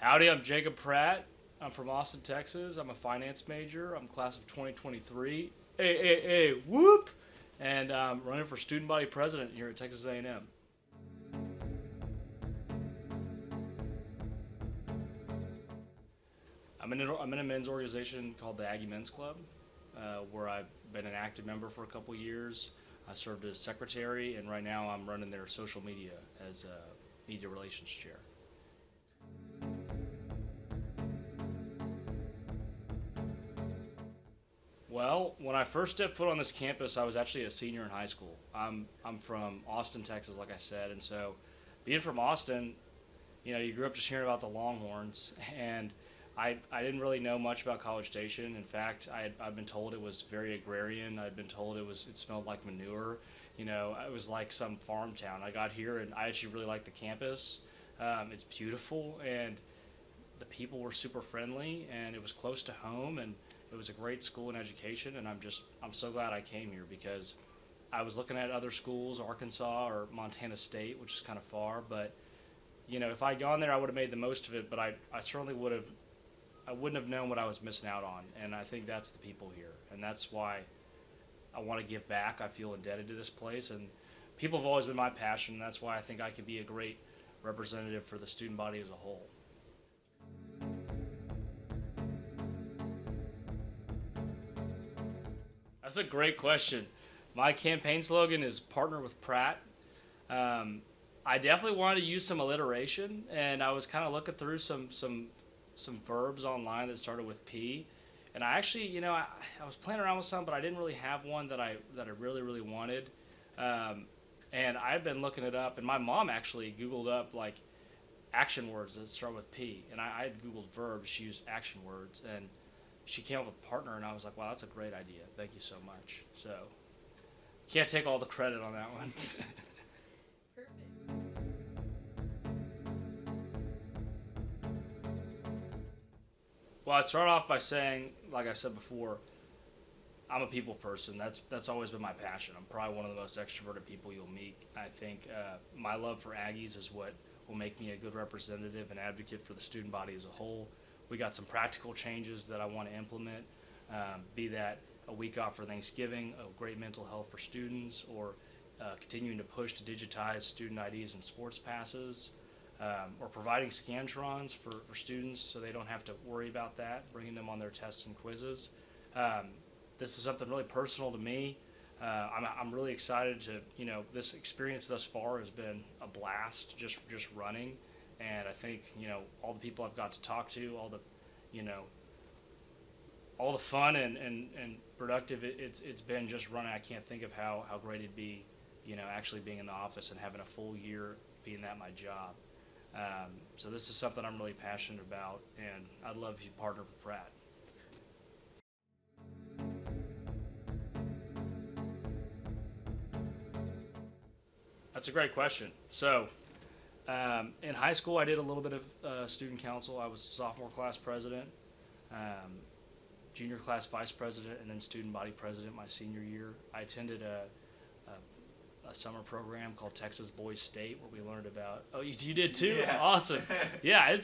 Howdy, I'm Jacob Pratt. I'm from Austin, Texas. I'm a finance major. I'm class of 2023. Hey, whoop! And I'm running for student body president here at Texas A&M. I'm in a men's organization called the Aggie Men's Club, where I've been an active member for a couple years. I served as secretary, and right now I'm running their social media as a media relations chair. Well, when I first stepped foot on this campus, I was actually a senior in high school. I'm from Austin, Texas, like I said, and so being from Austin, you grew up just hearing about the Longhorns, and I didn't really know much about College Station. In fact, I'd been told it was very agrarian. I'd been told it smelled like manure. It was like some farm town. I got here, and I actually really liked the campus. It's beautiful, and the people were super friendly, and it was close to home, and it was a great school and education, and I'm so glad I came here because I was looking at other schools, Arkansas or Montana State, which is kind of far, but if I'd gone there, I would have made the most of it, but I certainly I wouldn't have known what I was missing out on, and I think that's the people here, and that's why I want to give back. I feel indebted to this place, and people have always been my passion, and that's why I think I could be a great representative for the student body as a whole. That's a great question. My campaign slogan is "Partner with Pratt." I definitely wanted to use some alliteration, and I was kind of looking through some verbs online that started with P. And I actually, I was playing around with some, but I didn't really have one that I really wanted. And I've been looking it up, and my mom actually Googled up like action words that start with P, and I had Googled verbs. She used action words, and she came up with partner, and I was like, wow, that's a great idea. Thank you so much. So, can't take all the credit on that one. Perfect. Well, I'd start off by saying, like I said before, I'm a people person. That's always been my passion. I'm probably one of the most extroverted people you'll meet. I think my love for Aggies is what will make me a good representative and advocate for the student body as a whole. We got some practical changes that I want to implement, be that a week off for Thanksgiving, a great mental health for students, or continuing to push to digitize student IDs and sports passes, or providing Scantrons for students so they don't have to worry about that, bringing them on their tests and quizzes. This is something really personal to me. I'm really excited to, this experience thus far has been a blast, just running. And I think, all the people I've got to talk to, all the fun and productive it's been just running. I can't think of how great it'd be, actually being in the office and having a full year being that my job. So this is something I'm really passionate about, and I'd love if you partner with Pratt. That's a great question. So, in high school, I did a little bit of student council. I was sophomore class president, junior class vice president, and then student body president my senior year. I attended a summer program called Texas Boys State where we learned about. Oh, you did too? Yeah. Awesome. Yeah,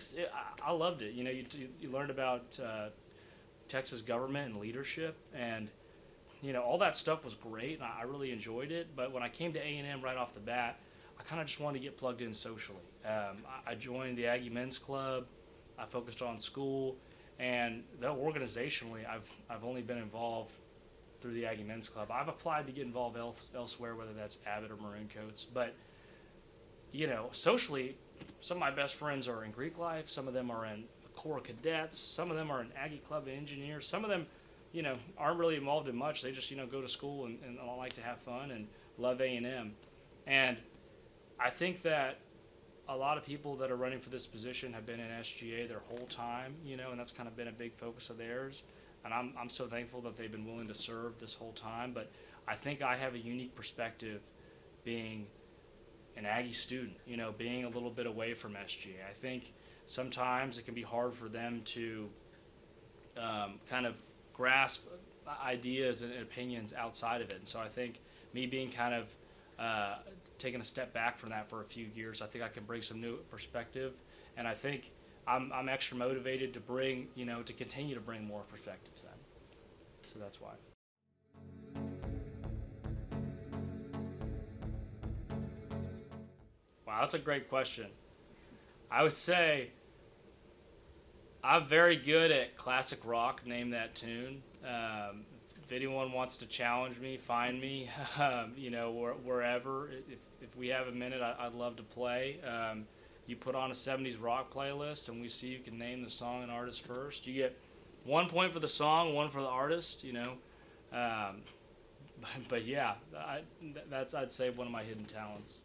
I loved it. You learned about Texas government and leadership, and all that stuff was great, and I really enjoyed it. But when I came to A&M right off the bat, I kind of just wanted to get plugged in socially. I joined the Aggie Men's Club. I focused on school, and though organizationally, I've only been involved through the Aggie Men's Club. I've applied to get involved elsewhere, whether that's Abbott or Maroon Coats. But socially, some of my best friends are in Greek life. Some of them are in the Corps of Cadets. Some of them are in Aggie Club of Engineers. Some of them, aren't really involved in much. They just go to school and like to have fun and love A&M. And I think that a lot of people that are running for this position have been in SGA their whole time, and that's kind of been a big focus of theirs. And I'm so thankful that they've been willing to serve this whole time. But I think I have a unique perspective being an Aggie student, being a little bit away from SGA. I think sometimes it can be hard for them to kind of grasp ideas and opinions outside of it. And so I think me being kind of taking a step back from that for a few years, I think I can bring some new perspective. And I think I'm extra motivated to bring, to continue to bring more perspectives in. So that's why. Wow, that's a great question. I would say I'm very good at classic rock. Name that tune. If anyone wants to challenge me, find me. Wherever. If we have a minute, I'd love to play. You put on a '70s rock playlist, and we see you can name the song and artist first. You get 1 point for the song, 1 for the artist. But yeah, that's I'd say one of my hidden talents.